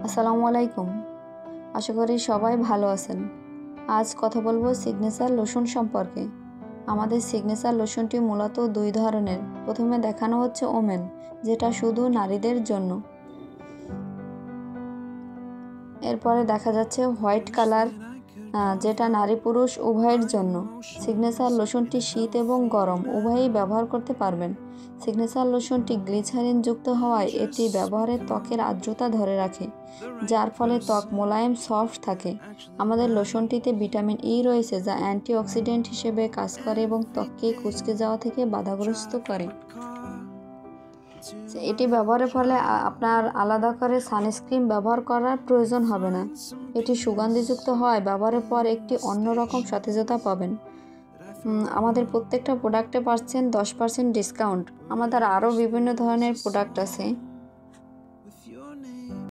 আসসালামু আলাইকুম। আশা করি সবাই ভালো আছেন। আজ কথা বলবো সিগনেচার লোশন সম্পর্কে। আমাদের সিগনেচার লোশনটি মূলত দুই ধরনের। প্রথমে দেখানো হচ্ছে ওমেন, যেটা শুধু নারীদের জন্য। এরপরে দেখা যাচ্ছে হোয়াইট কালার, যেটা নারী পুরুষ উভয়ের জন্য। সিগনেচার লোশনটি শীত এবং গরম উভয়ই ব্যবহার করতে পারবেন। সিগনেচার লোশনটি গ্লিসারিন যুক্ত হওয়ায় এটি ব্যবহারে ত্বকের আর্দ্রতা ধরে রাখে, যার ফলে ত্বক মোলায়েম সফট থাকে। আমাদের লোশনটিতে ভিটামিন ই রয়েছে, যা অ্যান্টিঅক্সিডেন্ট হিসেবে কাজ করে এবং ত্বককে কুঁচকে যাওয়া থেকে বাধাগ্রস্ত করে। এটি ব্যবহারের ফলে আপনার আলাদা করে সানস্ক্রিন ব্যবহার করার প্রয়োজন হবে না। এটি সুগন্ধিযুক্ত হওয়ায় ব্যবহারের পর একটি অন্যরকম সতেজতা পাবেন। আমাদের প্রত্যেকটা প্রোডাক্টে পাচ্ছেন 10% ডিসকাউন্ট। আমাদের আরও বিভিন্ন ধরনের প্রোডাক্ট আছে।